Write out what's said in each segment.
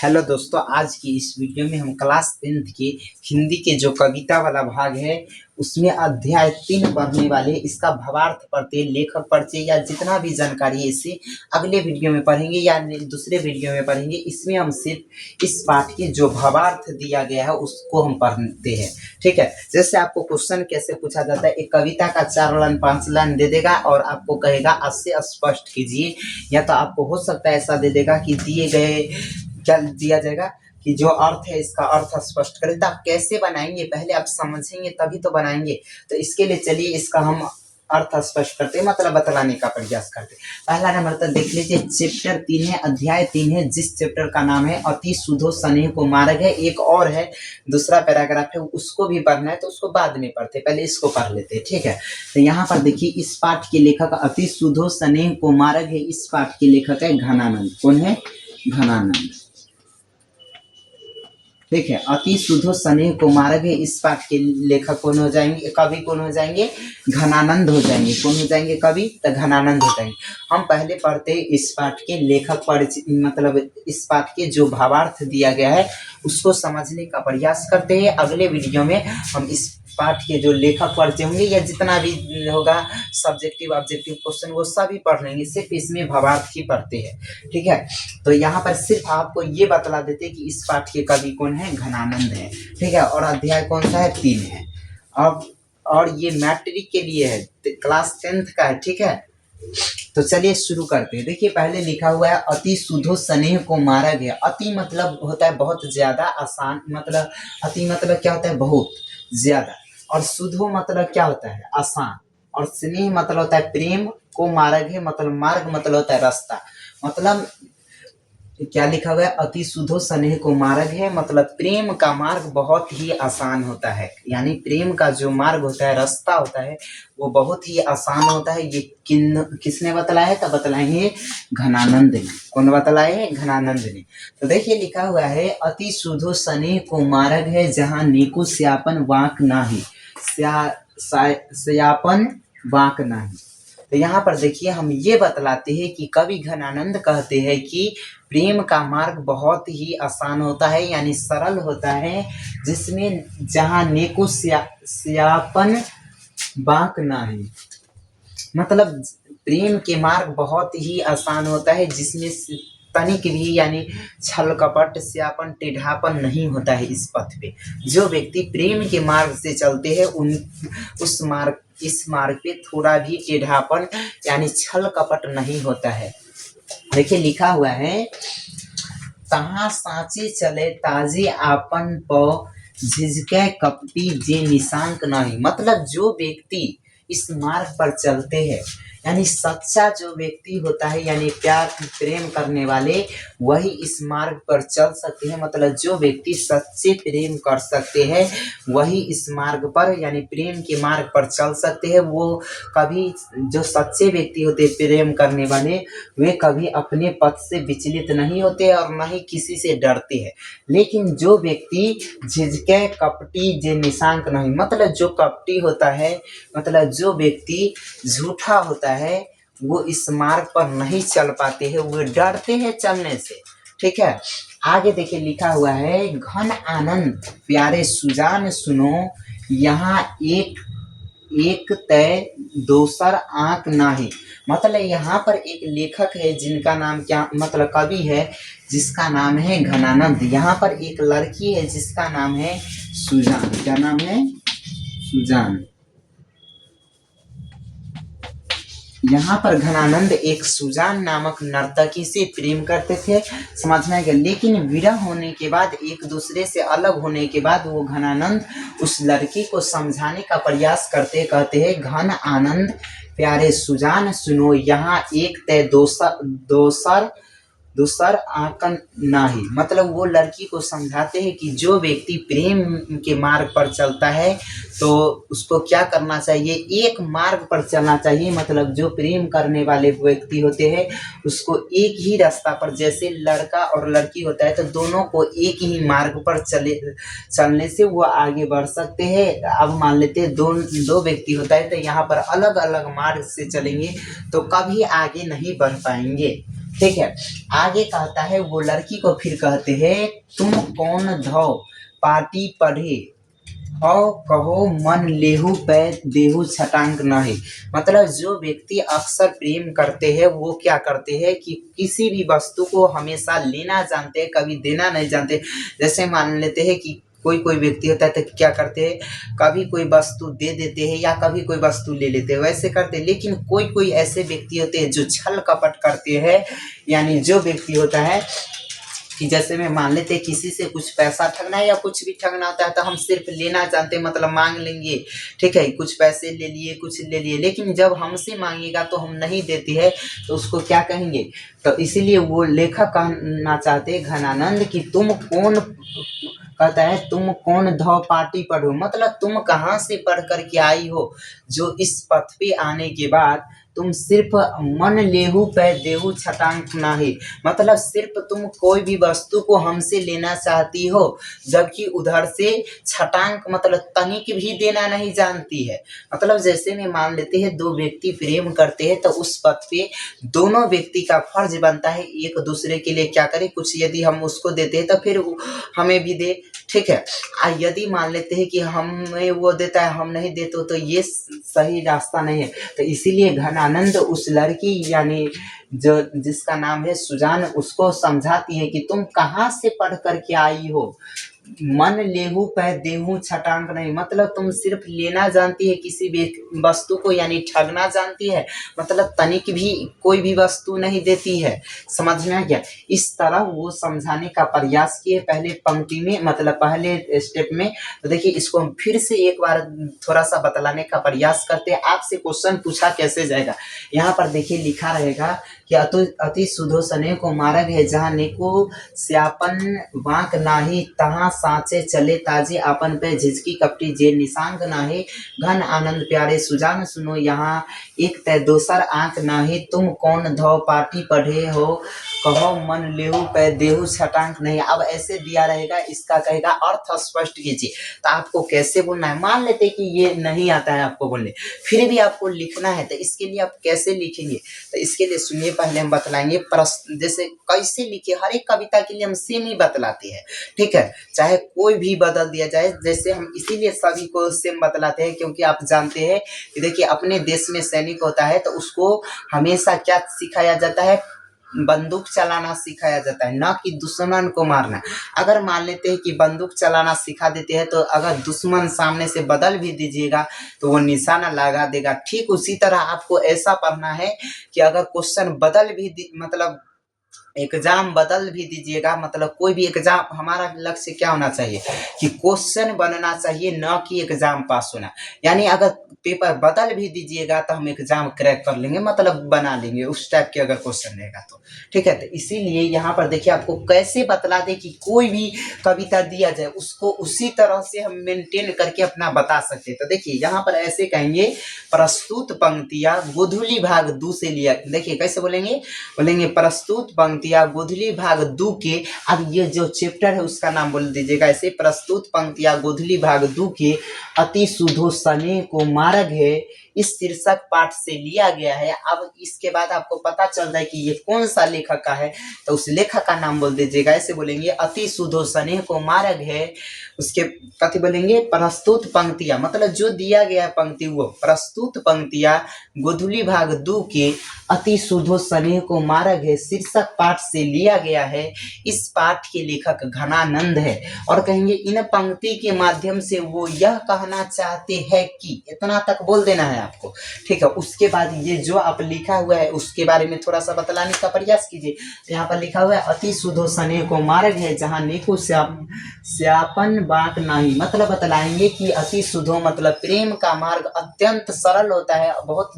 Hello दोस्तों, आज की इस वीडियो में हम क्लास 10th की हिंदी के जो कविता वाला भाग है उसमें अध्याय 3 पढ़ने वाले। इसका भावार्थ पढ़ते, लेखक परिचय या जितना भी जानकारी है इसे अगले वीडियो में पढ़ेंगे या दूसरे वीडियो में पढ़ेंगे। इसमें हम सिर्फ इस पाठ के जो भावार्थ दिया गया है उसको हम पढ़ते हैं। ठीक है, जैसे आपको क्वेश्चन कैसे पूछा जाता है, एक कविता का 4 लाइन 5 लाइन दे देगा और आपको कहेगा इससे स्पष्ट कीजिए, या तो आपको हो सकता है ऐसा दे देगा कि दिए गए क्या दिया जाएगा कि जो अर्थ है इसका अर्थ स्पष्ट करें। तो आप कैसे बनाएंगे, पहले आप समझेंगे तभी तो बनाएंगे। तो इसके लिए चलिए इसका हम अर्थ स्पष्ट करते हैं, मतलब बतलाने का प्रयास करते हैं। पहला नंबर तो देख लीजिए, चैप्टर 3 है, अध्याय 3 है, जिस चैप्टर का नाम है अति सुधो स्नेह को मार्ग है। एक और है, दूसरा पैराग्राफ है, उसको भी पढ़ना है तो उसको बाद में पढ़ते, पहले इसको पढ़ लेते हैं। ठीक है, तो यहाँ पर देखिए, इस पाठ के लेखक अति सुधो स्नेह को मार्ग है। इस पाठ के लेखक है घनानंद। कौन है? घनानंद। ठीक है, अति सुधो स्नेह को मार्ग है। इस पाठ के लेखक कौन हो जाएंगे? कवि कौन हो जाएंगे? घनानंद हो जाएंगे। कौन हो जाएंगे? कवि तो घनानंद हो जाएंगे। हम पहले पढ़ते हैं इस पाठ के लेखक परिचय, मतलब इस पाठ के जो भावार्थ दिया गया है उसको समझने का प्रयास करते हैं। अगले वीडियो में हम इस पाठ के जो लेखक परिचय होंगे या जितना भी होगा सब्जेक्टिव ऑब्जेक्टिव क्वेश्चन वो सभी पढ़ लेंगे, सिर्फ इसमें भावार्थ ही पढ़ते हैं। ठीक है, तो यहाँ पर सिर्फ आपको ये बतला देते कि इस पाठ के कवि कौन है? घनानंद है। ठीक है, और अध्याय कौन सा है? 3 है। अब और ये मैट्रिक के लिए है, क्लास 10th का है। ठीक है, तो चलिए शुरू करते हैं। देखिए, पहले लिखा हुआ है अति सुधो स्नेह को मारा गया। अति मतलब होता है बहुत ज्यादा, आसान मतलब अति मतलब क्या होता है? बहुत ज्यादा। और सुधो मतलब क्या होता है? आसान। और स्नेह मतलब होता है प्रेम। को मार्ग है मतलब मार्ग मतलब होता है रास्ता। मतलब क्या लिखा हुआ है? अति सुधो स्नेह को मार्ग है मतलब प्रेम का मार्ग बहुत ही आसान होता है। यानी प्रेम का जो मार्ग होता है, रास्ता होता है, वो बहुत ही आसान होता है। ये किसने बतलाया है? तो बतलाएंगे घनानंद ने। कौन बतलाए है? घनानंद ने। तो देखिए, लिखा हुआ है अति सुधो स्नेह को मार्ग है, जहाँ नीको स्यापन वाक नाही। स्यापन वाक नाही। तो यहाँ पर देखिए, हम ये बतलाते हैं कि कवि घनानंद कहते हैं कि प्रेम का मार्ग बहुत ही आसान होता है, यानी सरल होता है, जिसमें जहाँ नेको स्यापन बांक नाही। मतलब प्रेम के मार्ग बहुत ही आसान होता है, जिसमें तनिक भी यानी छल कपट स्यापन टेढ़ापन नहीं होता है। इस पथ पे जो व्यक्ति प्रेम के मार्ग से चलते हैं इस मार्ग पे थोड़ा भी टेढ़ापन यानी छल कपट नहीं होता है। देखिए, लिखा हुआ है तहाँ साँचे चले ताजे आपन प झिझके कपटी जे निशांक नहीं। मतलब जो व्यक्ति इस मार्ग पर चलते हैं, यानी सच्चा जो व्यक्ति होता है, यानी प्यार प्रेम करने वाले, वही इस मार्ग पर चल सकते हैं। मतलब जो व्यक्ति सच्चे प्रेम कर सकते हैं वही इस मार्ग पर यानी प्रेम के मार्ग पर चल सकते हैं। वो कभी जो सच्चे व्यक्ति होते हैं प्रेम करने वाले, वे कभी अपने पथ से विचलित नहीं होते और न ही किसी से डरते हैं। लेकिन जो व्यक्ति झिझके कपटी जे निशांक नहीं, मतलब जो कपटी होता है, मतलब जो व्यक्ति झूठा होता है, वो इस मार्ग पर नहीं चल पाते हैं, वो डरते हैं चलने से। ठीक है, आगे देखिए, लिखा हुआ है घन आनंद प्यारे सुजान सुनो, यहाँ एक तय दोसर आंक नाही। मतलब यहाँ पर एक लेखक है जिनका नाम क्या, मतलब कवि है जिसका नाम है घनानंद। यहाँ पर एक लड़की है जिसका नाम है सुजान। क्या नाम है? सुजान। यहाँ पर घनानंद एक सुजान नामक नर्तकी से प्रेम करते थे, समझ में आएगा। लेकिन विरह होने के बाद, एक दूसरे से अलग होने के बाद, वो घनानंद उस लड़की को समझाने का प्रयास करते, कहते हैं घन आनंद प्यारे सुजान सुनो, यहाँ एक तय दोसर आंकन नाही। मतलब वो लड़की को समझाते हैं कि जो व्यक्ति प्रेम के मार्ग पर चलता है तो उसको क्या करना चाहिए? एक मार्ग पर चलना चाहिए। मतलब जो प्रेम करने वाले व्यक्ति होते हैं उसको एक ही रास्ता पर, जैसे लड़का और लड़की होता है तो दोनों को एक ही मार्ग पर चलने से वो आगे बढ़ सकते हैं। अब मान लेते हैं दो व्यक्ति होता है तो यहाँ पर अलग अलग मार्ग से चलेंगे तो कभी आगे नहीं बढ़ पाएंगे। ठीक है। आगे कहता है वो लड़की को फिर कहते हैं तुम कौन धो पाटी पढ़े हो कहो मन लेहू पै देहू छटांक नहीं। मतलब जो व्यक्ति अक्सर प्रेम करते हैं वो क्या करते हैं कि किसी भी वस्तु को हमेशा लेना जानते हैं, कभी देना नहीं जानते। जैसे मान लेते हैं कि कोई कोई व्यक्ति होता है तो क्या करते हैं, कभी कोई वस्तु दे देते हैं या कभी कोई वस्तु ले लेते हैं, वैसे करते हैं। लेकिन कोई कोई ऐसे व्यक्ति होते हैं जो छल कपट करते हैं, यानी जो व्यक्ति होता है कि जैसे में मान लेते हैं किसी से कुछ पैसा ठगना है या कुछ भी ठगना होता है तो हम सिर्फ लेना जानते हैं, मतलब मांग लेंगे, ठीक है, कुछ पैसे ले लिए कुछ ले लिए, लेकिन जब हमसे मांगेगा तो हम नहीं देते हैं तो उसको क्या कहेंगे। तो इसीलिए वो लेखक कहना चाहते हैं घनानंद कि तुम कौन, कहता है तुम कौन धौ पाटी पढ़ो, मतलब तुम कहाँ से पढ़ कर के आई हो जो इस पथ पे आने के बाद तुम सिर्फ मन लेहू पै देहू छटांक नाही, मतलब सिर्फ तुम कोई भी वस्तु को हमसे लेना चाहती हो जबकि उधर से छटांक मतलब तनिक भी देना नहीं जानती है। मतलब जैसे में मान लेते हैं दो व्यक्ति प्रेम करते हैं तो उस पथ पे दोनों व्यक्ति का फर्ज बनता है एक दूसरे के लिए क्या करे, कुछ यदि हम उसको देते हैं तो फिर हमें भी दे, ठीक है। यदि मान लेते हैं कि हमें वो देता है हम नहीं देते तो ये सही रास्ता नहीं है। तो इसीलिए घनानंद उस लड़की यानी जो जिसका नाम है सुजान उसको समझाती है कि तुम कहाँ से पढ़ कर के आई हो, मन लेहू पै देहू छटांक नहीं, मतलब तुम सिर्फ लेना जानती है किसी भी वस्तु को, यानी ठगना जानती है, मतलब तनिक भी कोई भी वस्तु नहीं देती है। समझ में आ गया। इस तरह वो समझाने का प्रयास किए पहले पंक्ति में, मतलब पहले स्टेप में। तो देखिए इसको हम फिर से एक बार थोड़ा सा बतलाने का प्रयास करते हैं। आपसे क्वेश्चन पूछा कैसे जाएगा, यहाँ पर देखिए लिखा रहेगा कि अति सुधो सने को मार्ग है जहाँ नेको स्यापन वांक नाही तहाँ साँचे चले ताजी आपन पे झिझकी कपटी जे निशांग नाही घन आनंद प्यारे सुजान सुनो यहाँ एक तय दोसर आंक नाही तुम कौन धो पाटी पढ़े हो कहो मन लेहू पै देहू छटांक नहीं। अब ऐसे दिया रहेगा, इसका कहेगा अर्थ स्पष्ट कीजिए। तो आपको कैसे बोलना है, मान लेते कि ये नहीं आता है आपको बोलने, फिर भी आपको लिखना है तो इसके लिए आप कैसे लिखेंगे, तो इसके लिए सुनिए पहले हम बतलाएंगे प्रश्न जैसे कैसे लिखे। हर एक कविता के लिए हम सेम ही बतलाते हैं, ठीक है, चाहे कोई भी बदल दिया जाए। जैसे हम इसीलिए सभी को सेम बतलाते हैं क्योंकि आप जानते हैं कि देखिए अपने देश में सैनिक होता है तो उसको हमेशा क्या सिखाया जाता है, बंदूक चलाना सिखाया जाता है, ना कि दुश्मन को मारना। अगर मान लेते हैं कि बंदूक चलाना सिखा देते हैं तो अगर दुश्मन सामने से बदल भी दीजिएगा तो वो निशाना लगा देगा। ठीक उसी तरह आपको ऐसा पढ़ना है कि अगर क्वेश्चन बदल भी मतलब एग्जाम बदल भी दीजिएगा, मतलब कोई भी एग्जाम, हमारा लक्ष्य क्या होना चाहिए कि क्वेश्चन बनना चाहिए, न कि एग्जाम पास होना। यानी अगर पेपर बदल भी दीजिएगा तो हम एग्जाम क्रैक कर लेंगे, मतलब बना लेंगे उस टाइप के अगर क्वेश्चन रहेगा तो, ठीक है। तो इसीलिए यहाँ पर देखिए आपको कैसे बतला दे कि कोई भी कविता दिया जाए उसको उसी तरह से हम मेंटेन करके अपना बता सकते हैं। तो देखिए यहाँ पर ऐसे कहेंगे प्रस्तुत पंक्तियां गोधूली भाग दू से लिया, देखिए कैसे बोलेंगे, बोलेंगे प्रस्तुत पंक्तियां गोधूली भाग दू के, अब ये जो चैप्टर है उसका नाम बोल दीजिएगा ऐसे, प्रस्तुत पंक्तियां गोधूली भाग दू के अति सुधो सने को मार्ग है, इस शीर्षक पाठ से लिया गया है। अब इसके बाद आपको पता चल रहा है कि ये कौन सा लेखक का है, तो उस लेखक का नाम बोल दीजिएगा ऐसे, बोलेंगे अति सुधो स्नेह को मार्ग है, उसके कथी बोलेंगे प्रस्तुत पंक्तियां, मतलब जो दिया गया पंक्ति वो प्रस्तुत पंक्तियां गोधूली भाग दू के अति सुधो स्नेह को मार्ग है शीर्षक पाठ से लिया गया है। इस पाठ के लेखक घनानंद है। और कहेंगे इन पंक्ति के माध्यम से वो यह कहना चाहते हैं कि, इतना तक बोल देना है आपको, ठीक है। उसके बाद ये जो आप लिखा हुआ है उसके बारे में थोड़ा सा बतलाने का प्रयास कीजिए। यहाँ पर लिखा हुआ है अति सुधो स्नेह को मार्ग है जहाँ नेको स्यापन बांक नहीं, मतलब बतलाएंगे कि अति सुधो मतलब प्रेम का मार्ग अत्यंत सरल होता है, बहुत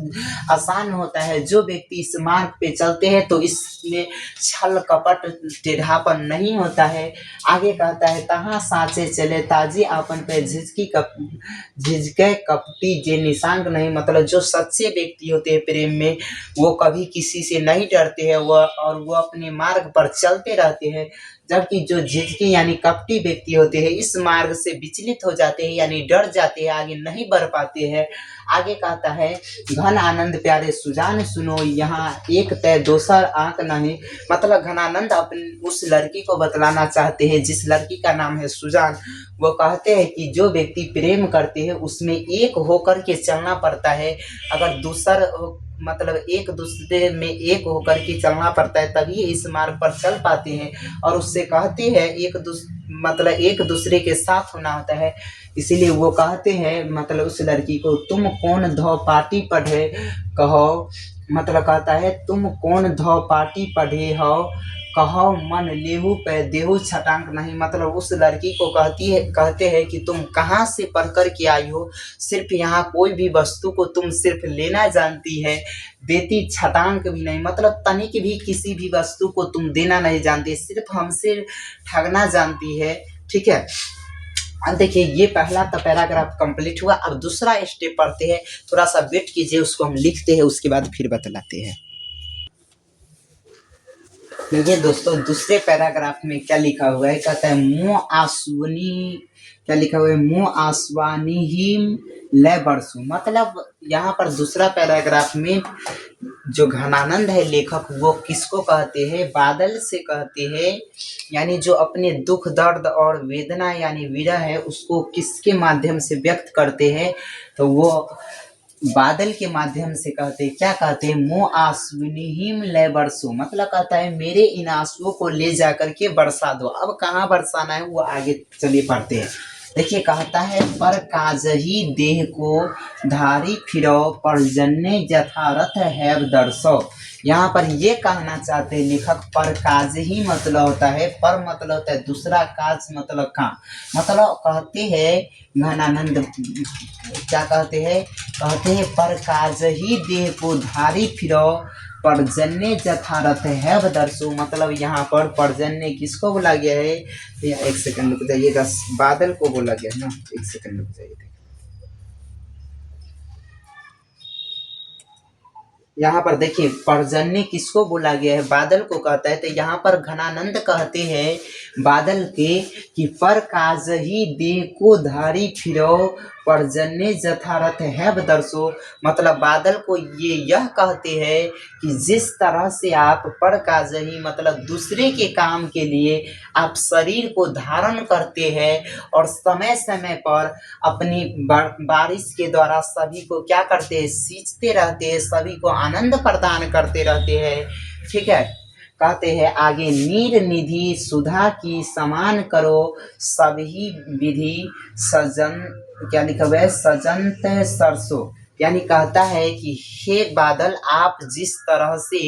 आसान होता है। जो व्यक्ति इस मार्ग पे चलते हैं तो इसमें छल कपट टेढ़ापन नहीं होता है। आगे कहता है तहाँ साँचे चले ताजी आपन पे झिझके कपटी जे निशांग नहीं, मतलब जो सच्चे व्यक्ति होते हैं प्रेम में, वो कभी किसी से नहीं डरते हैं, वह और वो अपने मार्ग पर चलते रहते हैं। जबकि जो जिद्दी यानी कपटी व्यक्ति होते हैं इस मार्ग से विचलित हो जाते हैं, यानी डर जाते हैं, आगे नहीं बढ़ पाते हैं। आगे कहता है, घन आनंद प्यारे सुजान सुनो, यहाँ एक तय दोसर आंक नहीं। मतलब घनानंद अपनी उस लड़की को बतलाना चाहते हैं जिस लड़की का नाम है सुजान। वो कहते हैं कि जो व्यक्ति प्रेम करते हैं उसमें एक होकर के चलना पड़ता है। अगर दूसर मतलब एक दूसरे में एक होकर के चलना पड़ता है, तभी इस मार्ग पर चल पाते हैं। और उससे कहते हैं मतलब एक दूसरे के साथ होना होता है। इसीलिए वो कहते हैं मतलब उस लड़की को, तुम कौन धौ पाटी पढ़े कहो, मतलब कहता है तुम कौन धौ पाटी पढ़े हो कहो, मन लेहू पे देहू छटांक नहीं। मतलब उस लड़की को कहते हैं कि तुम कहाँ से पढ़ कर के आई हो, सिर्फ यहाँ कोई भी वस्तु को तुम सिर्फ लेना जानती है, देती छटांक भी नहीं। मतलब तनिक भी किसी भी वस्तु को तुम देना नहीं जानती, सिर्फ हमसे ठगना जानती है। ठीक है, अब देखिए ये पहला तो पैराग्राफ कंप्लीट हुआ। अब दूसरा स्टेप पढ़ते हैं, थोड़ा सा वेट कीजिए, उसको हम लिखते हैं, उसके बाद फिर बतलाते हैं। देखिए दोस्तों, दूसरे पैराग्राफ में क्या लिखा हुआ है, कहता है मो आसवानी, क्या लिखा हुआ है, मो आसवानी हिम ले बरसू। मतलब यहाँ पर दूसरा पैराग्राफ में जो घनानंद है लेखक, वो किसको कहते हैं, बादल से कहते हैं। यानी जो अपने दुख दर्द और वेदना यानी विरह है उसको किसके माध्यम से व्यक्त करते हैं, तो वो बादल के माध्यम से कहते हैं। क्या कहते हैं, मो आसुनिहिम ले बरसो, मतलब कहता है मेरे इन आंसुओं को ले जाकर के बरसा दो। अब कहाँ बरसाना है वो आगे चलिए पढ़ते हैं। देखिए कहता है, पर काजही देह को धारी फिरो, पर जन्ने यथारथ है दर्शो। यहाँ पर ये कहना चाहते हैं लेखक, पर काज ही मतलब होता है, पर मतलब होता है दूसरा, काज मतलब काम। मतलब कहते हैं घनानंद, क्या कहते हैं पर काज ही देह को धारी फिरो, पर्जन्य यथारथ है दर्शो। मतलब यहाँ पर पर्जन्य किसको बोला गया है, एक सेकंड रुक जाइएगा, बादल को बोला गया है ना, एक सेकंड रुक जाइए। यहाँ पर देखिए पर्जन्य किसको बोला गया है, बादल को कहता है। तो यहाँ पर घनानंद कहते हैं बादल के कि पर काज ही देह को धारी फिरो, पर्जन्य यथारथ है दर्शो। मतलब बादल को यह कहते हैं कि जिस तरह से आप पर काज ही मतलब दूसरे के काम के लिए आप शरीर को धारण करते हैं और समय समय पर अपनी बारिश के द्वारा सभी को क्या करते हैं, सींचते रहते हैं, सभी को आनंद प्रदान करते रहते हैं। ठीक है, कहते हैं आगे, नीर निधि सुधा की समान करो सभी विधि सजन, क्या लिखा हुआ है, सजंत सरसों। यानी कहता है कि हे बादल, आप जिस तरह से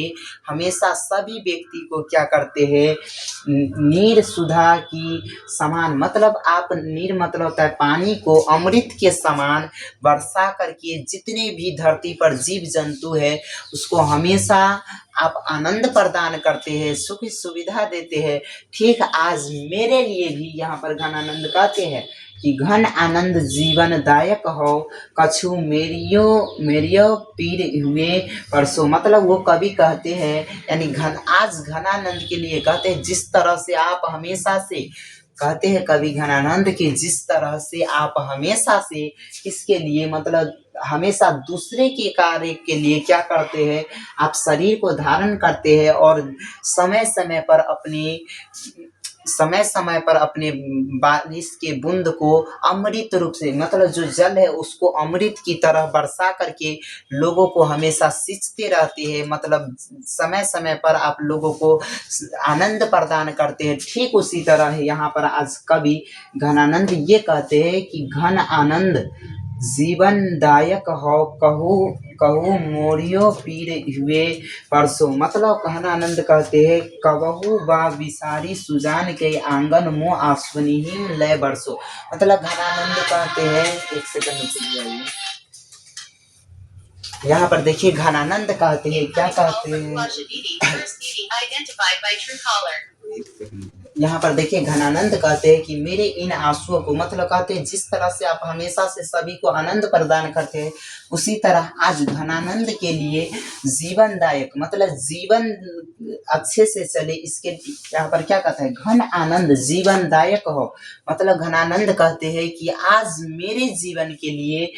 हमेशा सभी व्यक्ति को क्या करते हैं, नीर सुधा की समान, मतलब आप नीर मतलब होता है पानी को, अमृत के समान बरसा करके जितने भी धरती पर जीव जंतु है उसको हमेशा आप आनंद प्रदान करते हैं, सुख सुविधा देते हैं। ठीक आज मेरे लिए भी यहाँ पर घनानंद कहते हैं कि घन आनंद जीवन दायक हो, कछु मेरियो पीर हुए परसों। मतलब वो कवि कहते हैं, यानी आज घनानंद के लिए कहते हैं, जिस तरह से आप हमेशा से, कहते हैं कवि घनानंद कि जिस तरह से आप हमेशा से किसके लिए, मतलब हमेशा दूसरे के कार्य के लिए क्या करते हैं, आप शरीर को धारण करते हैं और समय समय पर अपने बारिश के बूंद को अमृत रूप से, मतलब जो जल है उसको अमृत की तरह बरसा करके लोगों को हमेशा सींचते रहते हैं। मतलब समय समय पर आप लोगों को आनंद प्रदान करते हैं। ठीक उसी तरह यहाँ पर आज कवि घनानंद ये कहते हैं कि घन आनंद जीवनदायक हो, कहू मोरियो पीर हुए परसों। मतलब घनानंद कहते हैं, कबहू बा विसारी सुजान के आंगन मो आसवनी लय बरसो। मतलब घनानंद कहते हैं, एक सेकंड रुकिए, यहाँ पर देखिए घनानंद कहते हैं, क्या कहते हैं, यहाँ पर देखिए घनानंद कहते हैं कि मेरे इन आंसुओं को, मतलब कहते हैं जिस तरह से आप हमेशा से सभी को आनंद प्रदान करते हैं, उसी तरह आज घनानंद के लिए जीवनदायक, मतलब जीवन अच्छे से चले, इसके यहाँ पर क्या कहता है, घन आनंद जीवनदायक हो। मतलब घनानंद कहते हैं कि आज मेरे जीवन के लिए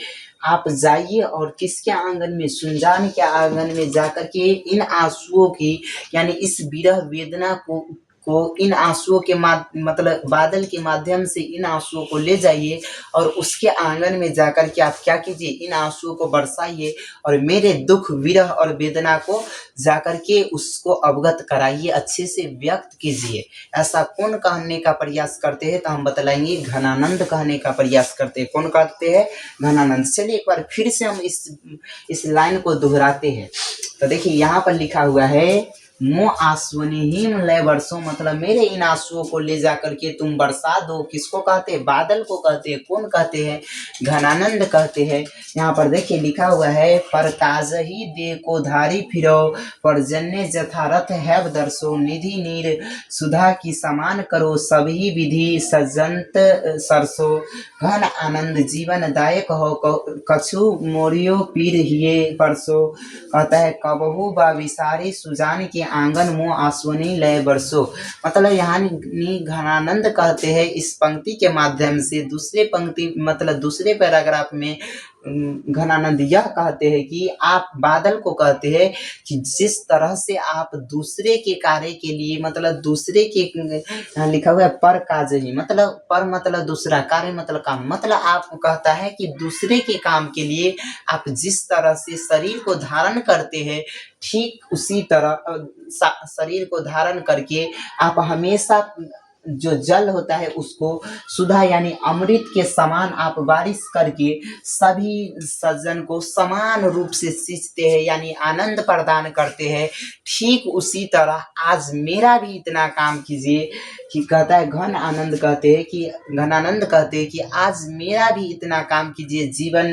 आप जाइए और किसके आंगन में, सुनजान के आंगन में जाकर के इन आंसुओं की, यानी इस विरह वेदना को इन आंसुओं के मतलब बादल के माध्यम से इन आंसुओं को ले जाइए और उसके आंगन में जाकर के आप क्या कीजिए, इन आंसुओं को बरसाइए और मेरे दुख विरह और वेदना को जाकर के उसको अवगत कराइए, अच्छे से व्यक्त कीजिए। ऐसा कौन कहने का प्रयास करते हैं, तो हम बतलाएंगे घनानंद कहने का प्रयास करते हैं। कौन कहते हैं, घनानंद। चलिए एक बार फिर से हम इस लाइन को दोहराते हैं। तो देखिए यहाँ पर लिखा हुआ है, मो आंसुनिहिम लय बरसो, मतलब मेरे इन आंसुओं को ले जाकर के तुम बरसा दो। किसको कहते हैं, बादल को कहते हैं। कौन कहते हैं, घनानंद कहते हैं। यहाँ पर देखिए लिखा हुआ है, पर काज ही दे को धारी फिरो, पर्जन्य जथारथ है दर्शो, निधि नीर सुधा की समान करो, सभी विधि सजंत सरसो, घन आनंद जीवन दायक हो, कछु मोरियो पीर हिये परसो। कहता है, कबहू बा विसारी सुजान के आंगन मुँह आंसुनी लय बरसो। मतलब यहाँ घनानंद कहते हैं इस पंक्ति के माध्यम से, दूसरे पंक्ति मतलब दूसरे पैराग्राफ में घनानंद यह कहते हैं कि आप बादल को कहते हैं कि जिस तरह से आप दूसरे के कार्य के लिए, मतलब दूसरे के, लिखा हुआ है पर काज ही, मतलब पर मतलब दूसरा, कार्य मतलब काम, मतलब आपको कहता है कि दूसरे के काम के लिए आप जिस तरह से शरीर को धारण करते हैं, ठीक उसी तरह शरीर को धारण करके आप हमेशा जो जल होता है उसको सुधा यानी अमृत के समान आप बारिश करके सभी सज्जन को समान रूप से सींचते हैं, यानी आनंद प्रदान करते हैं। ठीक उसी तरह आज मेरा भी इतना काम कीजिए कि कहता है घन आनंद कहते हैं कि घनानंद कहते हैं कि आज मेरा भी इतना काम कीजिए जीवन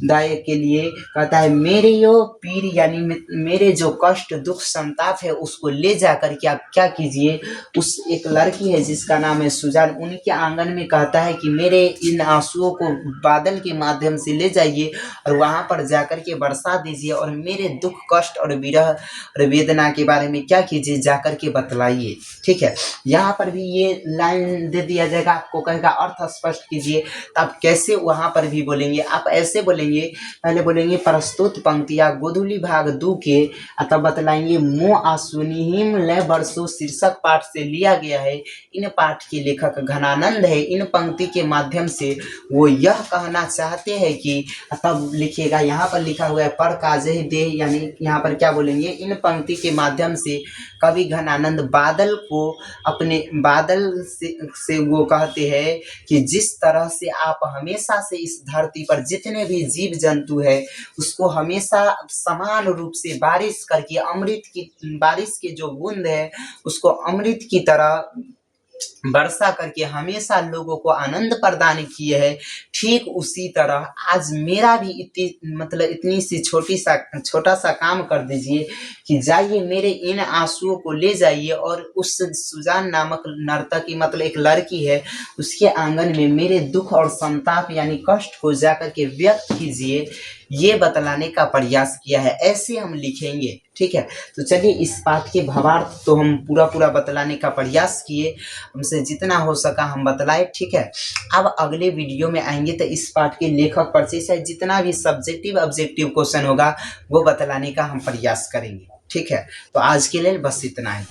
दायक के लिए। कहता है मेरे यो पीर यानी मेरे जो कष्ट दुख संताप है उसको ले जा करके आप क्या कीजिए, उस एक लड़की है जिसका नाम है सुजान, उनके आंगन में कहता है कि मेरे इन आंसुओं को बादल के माध्यम से ले जाइए और वहाँ पर जाकर के बरसा दीजिए और मेरे दुख कष्ट और विरह और वेदना के बारे में क्या कीजिए, जाकर के बतलाइए। ठीक है, यहाँ पर भी ये लाइन दे दिया जाएगा, आपको कहेगा अर्थ स्पष्ट कीजिए। तो आप कैसे वहाँ पर भी बोलेंगे, आप ऐसे बोलेंगे, पहले बोलेंगे प्रस्तुत पंक्तियाँ गोधूली भाग 2 के, तब बतलाएंगे मो आंसुनिहिम लय बरसो शीर्षक पाठ से लिया गया है। इन पाठ के लेखक घनानंद है। इन पंक्ति के माध्यम से वो यह कहना चाहते हैं कि, तब लिखिएगा यहाँ पर लिखा हुआ है पर काजे दे, यानी यहाँ पर क्या बोलेंगे, इन पंक्ति के माध्यम से कवि घनानंद बादल को अपने बादल से वो कहते हैं कि जिस तरह से आप हमेशा से इस धरती पर जितने भी जीव जंतु है उसको हमेशा समान रूप से बारिश करके अमृत की, बारिश के जो बूंद है उसको अमृत की तरह वर्षा करके हमेशा लोगों को आनंद प्रदान किए है। ठीक उसी तरह आज मेरा भी इतनी सी छोटा सा काम कर दीजिए कि जाइए मेरे इन आंसुओं को ले जाइए और उस सुजान नामक नर्तकी, मतलब एक लड़की है, उसके आंगन में मेरे दुख और संताप यानी कष्ट को जाकर के व्यक्त कीजिए, ये बतलाने का प्रयास किया है। ऐसे हम लिखेंगे। ठीक है, तो चलिए इस पाठ के भावार्थ तो हम पूरा बतलाने का प्रयास किए, हमसे जितना हो सका हम बतलाए। ठीक है, अब अगले वीडियो में आएंगे तो इस पाठ के लेखक परिचय से जितना भी सब्जेक्टिव ऑब्जेक्टिव क्वेश्चन होगा वो बतलाने का हम प्रयास करेंगे। ठीक है, तो आज के लिए बस इतना ही।